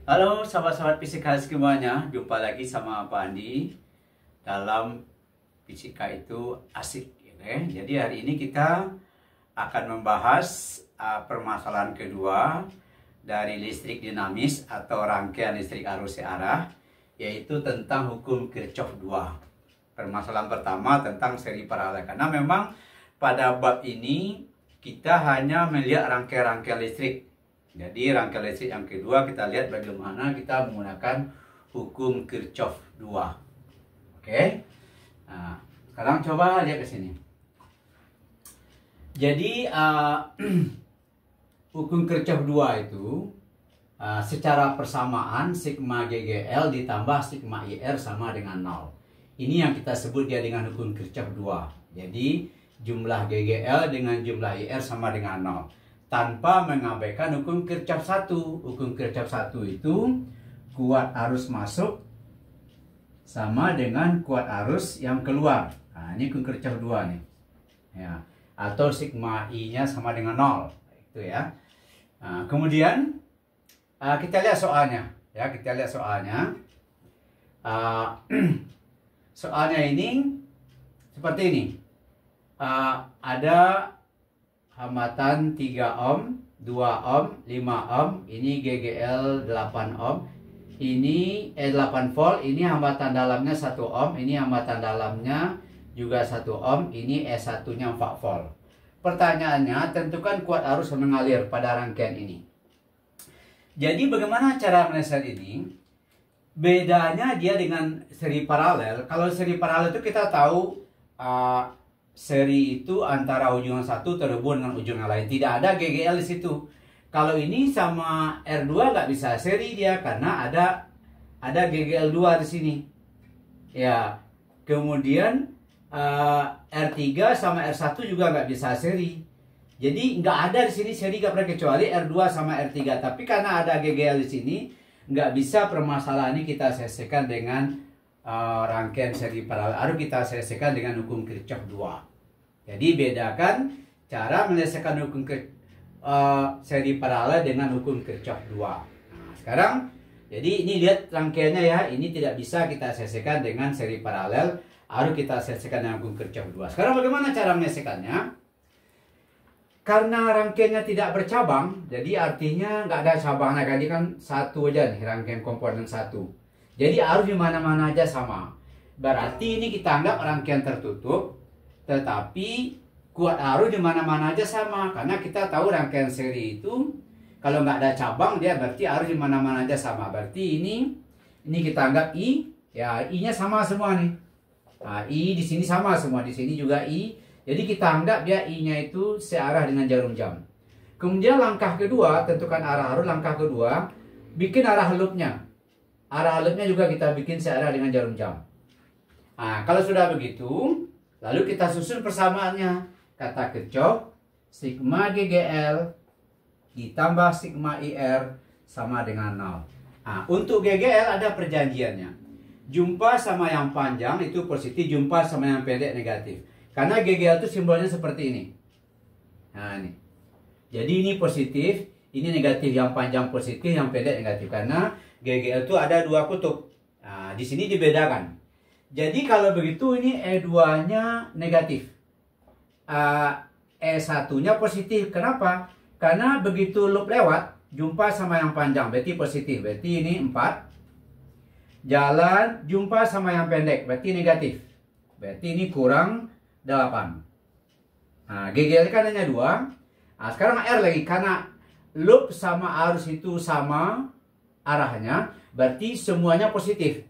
Halo sahabat-sahabat fisika semuanya, jumpa lagi sama Pak Andi dalam Fisika itu Asik. Jadi hari ini kita akan membahas permasalahan kedua dari listrik dinamis atau rangkaian listrik arus searah, yaitu tentang hukum Kirchhoff 2. Permasalahan pertama tentang seri paralel, karena memang pada bab ini kita hanya melihat rangkaian-rangkaian listrik. Jadi rangkaian listrik yang kedua kita lihat bagaimana kita menggunakan hukum Kirchhoff 2. Oke. Nah, sekarang coba lihat ke sini. Jadi hukum Kirchhoff 2 itu secara persamaan sigma GGL ditambah sigma IR sama dengan 0. Ini yang kita sebut dia dengan hukum Kirchhoff 2. Jadi jumlah GGL dengan jumlah IR sama dengan 0. Tanpa mengabaikan hukum Kirchhoff 1. Hukum Kirchhoff 1 itu kuat arus masuk sama dengan kuat arus yang keluar. Nah, ini hukum Kirchhoff 2 nih. Ya, atau sigma I-nya sama dengan 0. Itu ya. Nah, kemudian kita lihat soalnya. Ya, kita lihat soalnya. Soalnya ini seperti ini. Ada hambatan 3 ohm, 2 ohm, 5 ohm, ini GGL 8 ohm, ini 8 volt, ini hambatan dalamnya 1 ohm, ini hambatan dalamnya juga 1 ohm, ini S1-nya 4 volt. Pertanyaannya, tentukan kuat arus yang mengalir pada rangkaian ini. Jadi bagaimana cara menyelesaikan ini? Bedanya dia dengan seri paralel. Kalau seri paralel itu kita tahu seri itu antara ujung yang satu terhubung dengan ujung yang lain. Tidak ada GGL di situ. Kalau ini sama R2 nggak bisa seri dia karena ada GGL 2 di sini. Ya. Kemudian R3 sama R1 juga nggak bisa seri. Jadi nggak ada di sini seri nggak pernah, kecuali R2 sama R3. Tapi karena ada GGL di sini, nggak bisa permasalahan ini kita selesaikan dengan rangkaian seri paralel, harus kita selesaikan dengan hukum Kirchhoff 2. Jadi bedakan cara menyelesaikan hukum seri paralel dengan hukum Kirchhoff 2. Nah, sekarang jadi ini lihat rangkaiannya ya, ini tidak bisa kita selesaikan dengan seri paralel, harus kita selesaikan dengan hukum Kirchhoff 2. Sekarang bagaimana cara menyelesaikannya? Karena rangkaiannya tidak bercabang, jadi artinya nggak ada cabangnya, jadi kan satu aja nih rangkaian komponen satu. Jadi arus di mana-mana aja sama. Berarti ini kita anggap rangkaian tertutup, tetapi kuat arus di mana-mana aja sama. Karena kita tahu rangkaian seri itu kalau nggak ada cabang dia berarti arus di mana-mana aja sama. Berarti ini kita anggap I, ya I-nya sama semua nih. Nah, I di sini sama semua, di sini juga I. Jadi kita anggap dia I-nya itu searah dengan jarum jam. Kemudian langkah kedua, tentukan arah arus. Langkah kedua, bikin arah loopnya. Arah loopnya juga kita bikin searah dengan jarum jam. Nah, kalau sudah begitu, lalu kita susun persamaannya. Kata Kirchhoff, sigma GGL ditambah sigma IR sama dengan 0. Nah, untuk GGL ada perjanjiannya. Jumpa sama yang panjang itu positif, jumpa sama yang pendek negatif. Karena GGL itu simbolnya seperti ini. Nah, ini. Jadi ini positif, ini negatif, yang panjang positif, yang pendek negatif. Karena GGL itu ada dua kutub. Nah, di sini dibedakan. Jadi kalau begitu ini E2-nya negatif. E1-nya positif. Kenapa? Karena begitu loop lewat, jumpa sama yang panjang, berarti positif. Berarti ini 4. Jalan, jumpa sama yang pendek, berarti negatif. Berarti ini kurang 8. Nah, GGL kan hanya 2. Nah, sekarang R lagi. Karena loop sama arus itu sama arahnya, berarti semuanya positif.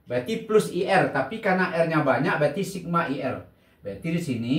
Berarti plus IR, tapi karena R-nya banyak berarti sigma IR. Berarti di sini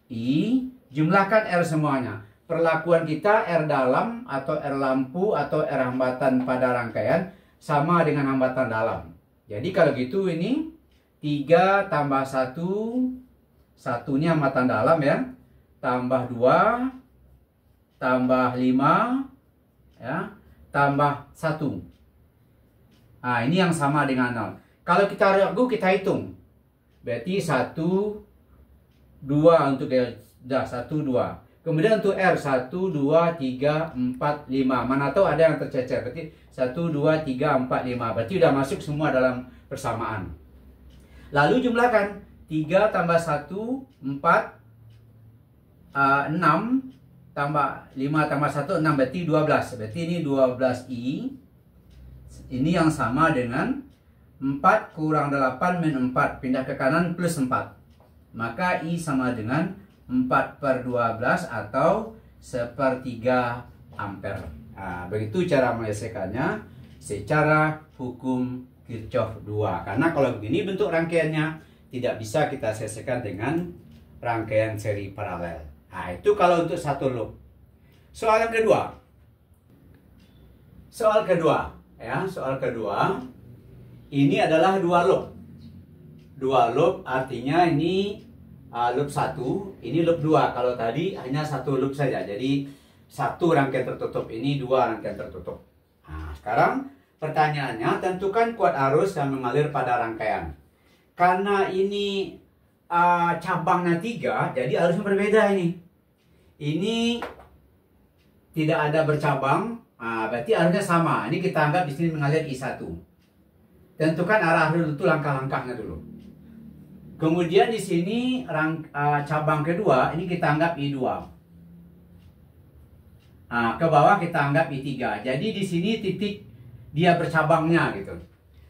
I jumlahkan R semuanya. Perlakuan kita R dalam atau R lampu atau R hambatan pada rangkaian sama dengan hambatan dalam. Jadi kalau gitu ini 3 tambah 1, satunya hambatan dalam ya, tambah 2 tambah 5 ya, tambah 1. Nah, ini yang sama dengan 0. Kalau kita ragu, kita hitung. Berarti 1, 2 untuk ya, 1, 2. Kemudian untuk R 1, 2, 3, 4, 5. Mana tahu ada yang tercecer. Berarti 1, 2, 3, 4, 5. Berarti sudah masuk semua dalam persamaan. Lalu jumlahkan 3 tambah 1, 4, 6 tambah 5 tambah 1, 6. Berarti 12. Berarti ini 12I. Ini yang sama dengan 4 kurang 8 min 4. Pindah ke kanan plus 4. Maka I sama dengan 4/12 atau 1/3 ampere. Nah, begitu cara menyelesaikannya secara hukum Kirchhoff 2. Karena kalau begini bentuk rangkaiannya tidak bisa kita selesaikan dengan rangkaian seri paralel. Nah, itu kalau untuk satu loop. Soal yang kedua. Soal kedua, ya, soal kedua. Ini adalah dua loop. Dua loop artinya ini loop 1, ini loop 2. Kalau tadi hanya satu loop saja. Jadi satu rangkaian tertutup, ini dua rangkaian tertutup. Nah, sekarang pertanyaannya, tentukan kuat arus yang mengalir pada rangkaian. Karena ini cabangnya 3, jadi arusnya berbeda ini. Ini tidak ada bercabang, berarti arusnya sama. Ini kita anggap di sini mengalir I1. Tentukan arah arus itu langkah-langkahnya dulu. Kemudian di sini cabang kedua, ini kita anggap I2. Ke bawah kita anggap I3. Jadi di sini titik dia bercabangnya gitu.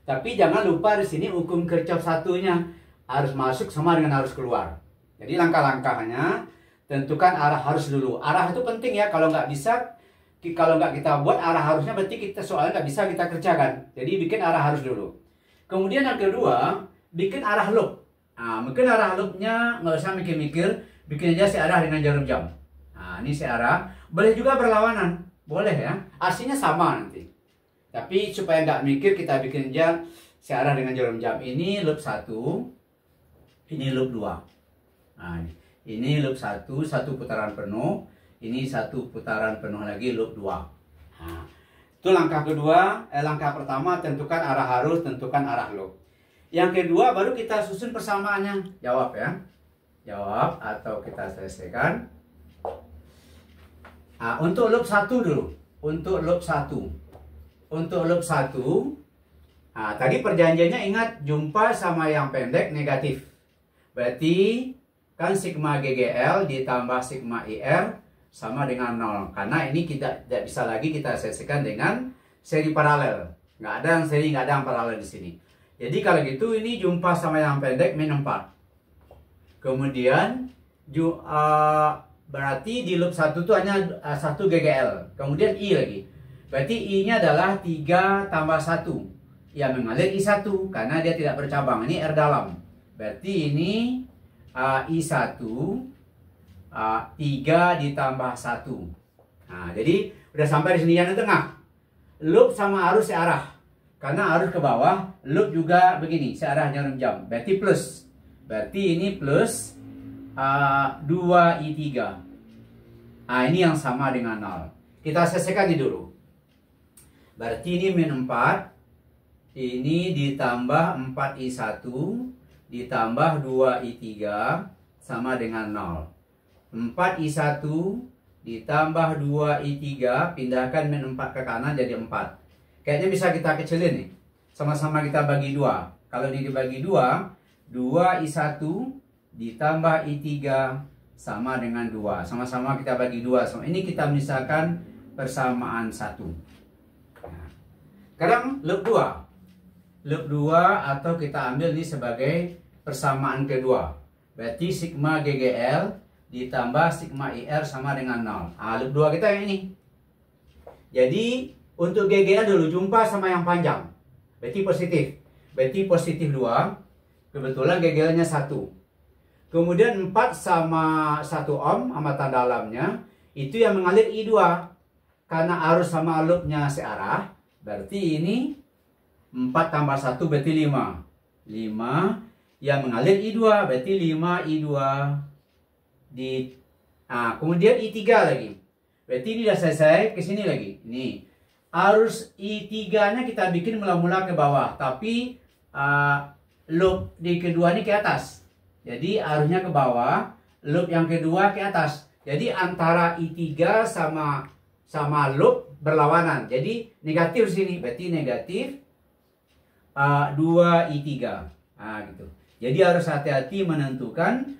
Tapi jangan lupa di sini hukum Kirchhoff satunya, arus masuk sama dengan arus keluar. Jadi langkah-langkahnya tentukan arah arus dulu. Arah itu penting ya, kalau nggak kita buat arah arusnya berarti kita soalnya nggak bisa kita kerjakan. Jadi bikin arah arus dulu. Kemudian yang kedua, bikin arah loop. Mungkin arah loopnya nggak usah mikir-mikir, bikin aja searah dengan jarum jam. Ini searah, boleh juga berlawanan, boleh ya, artinya sama nanti. Tapi supaya nggak mikir, kita bikin aja searah dengan jarum jam. Ini loop 1, ini loop 2. Ini loop 1, satu putaran penuh, ini satu putaran penuh lagi loop 2. Itu langkah kedua, langkah pertama tentukan arah arus, tentukan arah loop. Yang kedua baru kita susun persamaannya. Jawab ya. Jawab atau kita selesaikan. Untuk loop 1 dulu. Untuk loop 1. Untuk loop 1. Tadi perjanjiannya ingat, jumpa sama yang pendek negatif. Berarti kan sigma GGL ditambah sigma IR sama dengan 0. Karena ini kita tidak bisa lagi kita selesaikan dengan seri paralel. Nggak ada yang seri, nggak ada yang paralel di sini. Jadi kalau gitu ini jumpa sama yang pendek min 4. Kemudian berarti di loop 1 itu hanya 1 GGL. Kemudian I lagi. Berarti I-nya adalah 3 tambah 1. Yang mengalir I1 karena dia tidak bercabang. Ini R dalam. Berarti ini I1 3 ditambah 1. Jadi udah sampai di sini yang di tengah. Loop sama arus searah. Karena arus ke bawah, loop juga begini, searah jarum jam. Berarti plus. Berarti ini plus 2I3. Ini yang sama dengan 0. Kita selesaikan ini dulu. Berarti ini min 4. Ini ditambah 4I1 ditambah 2I3 sama dengan 0. 4I1 ditambah 2I3, pindahkan min 4 ke kanan jadi 4. Kayaknya bisa kita kecilin nih. Sama-sama kita bagi 2. Kalau ini dibagi 2, 2I1 ditambah I3 sama dengan 2. Sama-sama kita bagi 2. Ini kita misalkan persamaan 1. Sekarang loop 2. Loop 2 atau kita ambil ini sebagai persamaan kedua. Berarti sigma GGL ditambah sigma IR sama dengan 0. Loop 2 kita yang ini. Jadi untuk GGL dulu jumpa sama yang panjang. Berarti positif. Berarti positif 2. Kebetulan GGL-nya 1. Kemudian 4 sama 1 ohm sama tanda dalamnya. Itu yang mengalir I2. Karena arus sama loopnya searah. Berarti ini 4 tambah 1 berarti 5. 5 yang mengalir I2. Berarti 5 I2 kemudian I3 lagi. Berarti ini sudah selesai. Ke sini lagi. Nih. Arus I3-nya kita bikin mula-mula ke bawah, tapi loop di kedua ini ke atas. Jadi arusnya ke bawah, loop yang kedua ke atas. Jadi antara I3 sama loop berlawanan. Jadi negatif sini, berarti negatif 2I3. Nah, gitu. Jadi harus hati-hati menentukan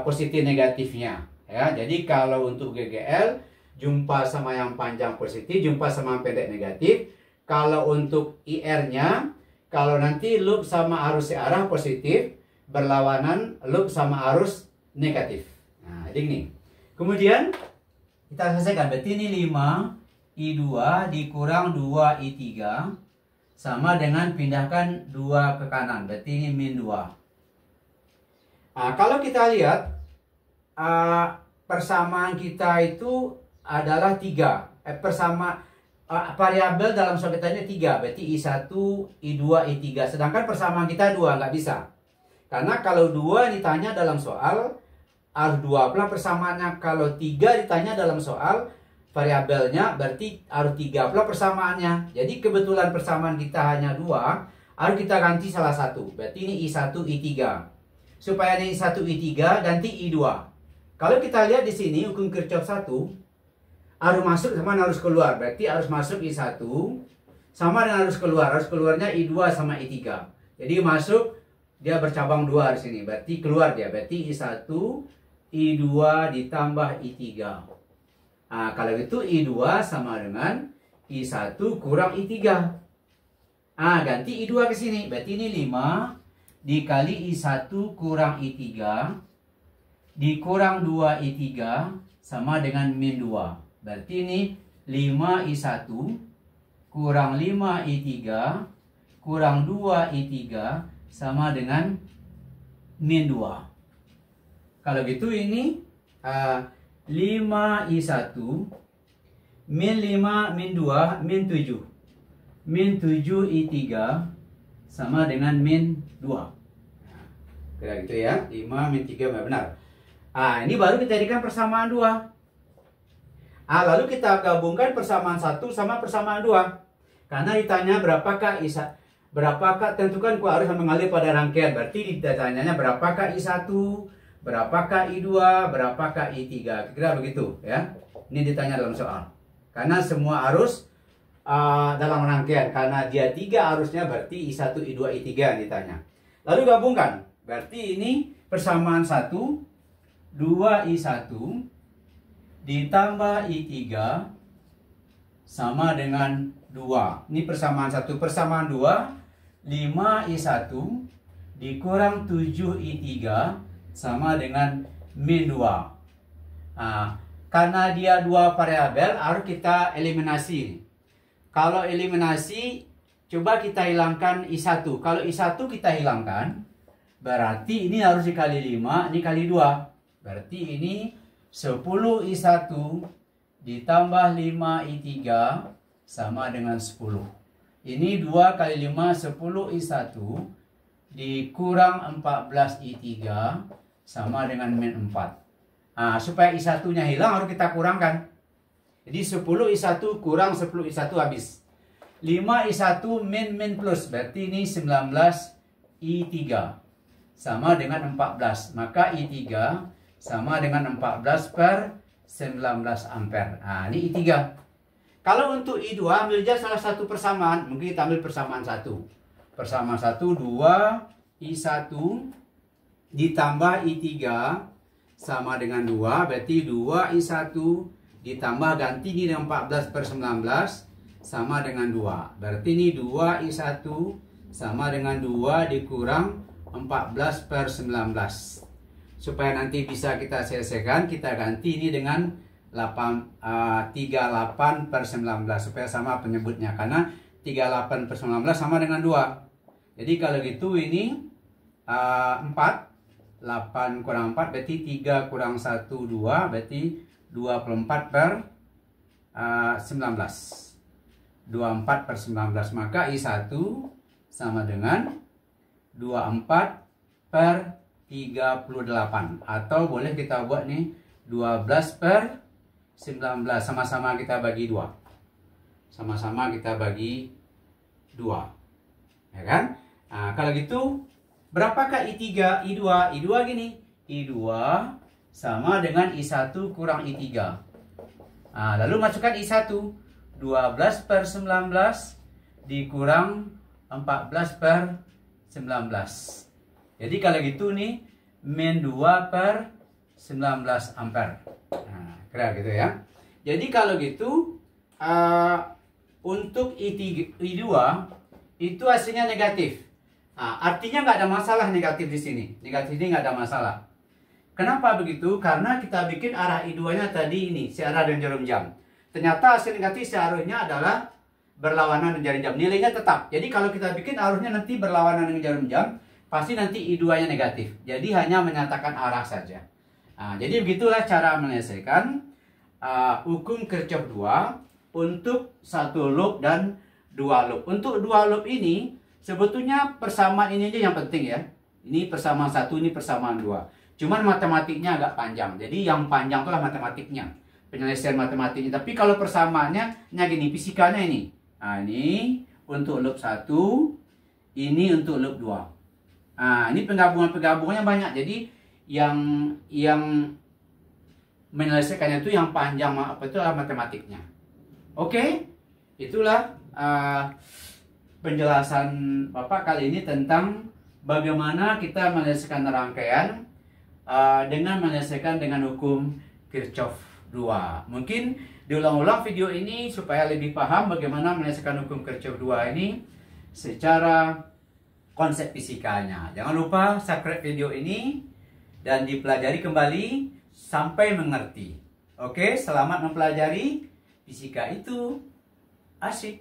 positif negatifnya. Ya, jadi kalau untuk GGL, jumpa sama yang panjang positif, jumpa sama yang pendek negatif. Kalau untuk IR-nya, kalau nanti loop sama arus searah positif, berlawanan loop sama arus negatif. Nah, jadi gini. Kemudian kita selesaikan. Berarti ini 5I2 dikurang 2I3 sama dengan pindahkan 2 ke kanan. Berarti ini min 2. Nah, kalau kita lihat persamaan kita itu adalah 3. Variabel dalam soal kita ini 3. Berarti I1, I2, I3. Sedangkan persamaan kita 2, nggak bisa. Karena kalau 2 ditanya dalam soal, harus 2 pula persamaannya. Kalau 3 ditanya dalam soal, variabelnya berarti harus 3 pula persamaannya. Jadi kebetulan persamaan kita hanya 2, harus kita ganti salah satu. Berarti ini I1, I3. Supaya ini I1, I3, ganti I2. Kalau kita lihat di sini, hukum Kirchhoff 1, harus masuk sama harus keluar. Berarti harus masuk I1 sama dengan harus keluar. Harus keluarnya I2 sama I3. Jadi masuk, dia bercabang 2 di sini. Berarti keluar dia. Berarti I1, I2 ditambah I3. Nah, kalau itu I2 sama dengan I1 kurang I3. Nah, ganti I2 ke sini. Berarti ini 5 dikali I1 kurang I3 dikurang 2I3 sama dengan min 2. Berarti ini 5I1 kurang 5I3 kurang 2I3 sama dengan min 2. Kalau gitu ini 5I1 min 5 min 2 min 7. Min 7I3 sama dengan min 2. Kira gitu ya. 5 min 3 benar. Ini baru kita jadikan persamaan 2. Lalu kita gabungkan persamaan 1 sama persamaan 2. Karena ditanya berapakah tentukan ku harus mengalir pada rangkaian. Berarti ditanyanya berapakah I1, berapakah I2, berapakah I3. Kira begitu ya. Ini ditanya dalam soal. Karena semua arus dalam rangkaian. Karena dia 3 arusnya, berarti I1, I2, I3 yang ditanya. Lalu gabungkan. Berarti ini persamaan 1, 2I1 ditambah I3 sama dengan 2. Ini persamaan 1. Persamaan 2, 5I1 dikurang 7I3 sama dengan min 2. Karena dia 2 variabel, harus kita eliminasi. Kalau eliminasi, coba kita hilangkan I1. Kalau I1 kita hilangkan, berarti ini harus dikali 5, ini kali 2. Berarti ini 10I1 ditambah 5I3 sama dengan 10. Ini 2 kali 5, 10I1 dikurang 14I3 sama dengan min 4. Supaya I1-nya hilang harus kita kurangkan. Jadi 10I1 kurang 10I1 habis. 5I1 min plus, berarti ini 19I3 sama dengan 14. Maka I3 sama dengan 14 per 19 ampere. Ini I3. Kalau untuk I2, ambil aja salah satu persamaan. Mungkin kita ambil persamaan 1. Persamaan 1, 2I1 ditambah I3 sama dengan 2. Berarti 2I1 ditambah ganti ini dengan 14 per 19 sama dengan 2. Berarti ini 2I1 sama dengan 2 dikurang 14 per 19. Supaya nanti bisa kita selesaikan, kita ganti ini dengan 38 per 19. Supaya sama penyebutnya. Karena 38 per 19 sama dengan 2. Jadi kalau gitu ini 4. 8 kurang 4 berarti 3 kurang 1, 2. Berarti 24 per 19. 24 per 19. Maka I1 sama dengan 24 per 38. Atau boleh kita buat nih 12 per 19. Sama-sama kita bagi 2. Sama-sama kita bagi 2. Ya kan? Kalau gitu berapakah I3, I2? I2 gini. I2 sama dengan I1 kurang I3. Nah, lalu masukkan I1. 12 per 19 dikurang 14 per 19. Jadi kalau gitu nih, min 2 per 19 ampere. Nah, kira gitu ya. Jadi kalau gitu, untuk I2 itu hasilnya negatif. Nah, artinya nggak ada masalah negatif di sini. Negatif ini nggak ada masalah. Kenapa begitu? Karena kita bikin arah I2-nya tadi ini, searah dengan jarum jam. Ternyata hasil negatif searahnya adalah berlawanan dengan jarum jam. Nilainya tetap. Jadi kalau kita bikin arahnya nanti berlawanan dengan jarum jam, pasti nanti I2-nya negatif. Jadi hanya menyatakan arah saja. Nah, jadi begitulah cara menyelesaikan hukum Kirchhoff 2 untuk satu loop dan dua loop. Untuk dua loop ini, sebetulnya persamaan ini aja yang penting ya. Ini persamaan 1, ini persamaan 2. Cuman matematiknya agak panjang. Jadi yang panjang itulah matematiknya. Penyelesaian matematiknya. Tapi kalau persamaannya gini, fisikanya ini. Nah, ini untuk loop 1, ini untuk loop 2. Nah, ini penggabungannya banyak. Jadi yang menyelesaikannya itu yang panjang, apa itu matematiknya. Oke? Itulah penjelasan Bapak kali ini tentang bagaimana kita menyelesaikan rangkaian dengan menyelesaikan dengan hukum Kirchhoff 2. Mungkin diulang-ulang video ini supaya lebih paham bagaimana menyelesaikan hukum Kirchhoff 2 ini secara konsep fisikanya. Jangan lupa subscribe video ini dan dipelajari kembali sampai mengerti. Oke, selamat mempelajari. Fisika itu asik.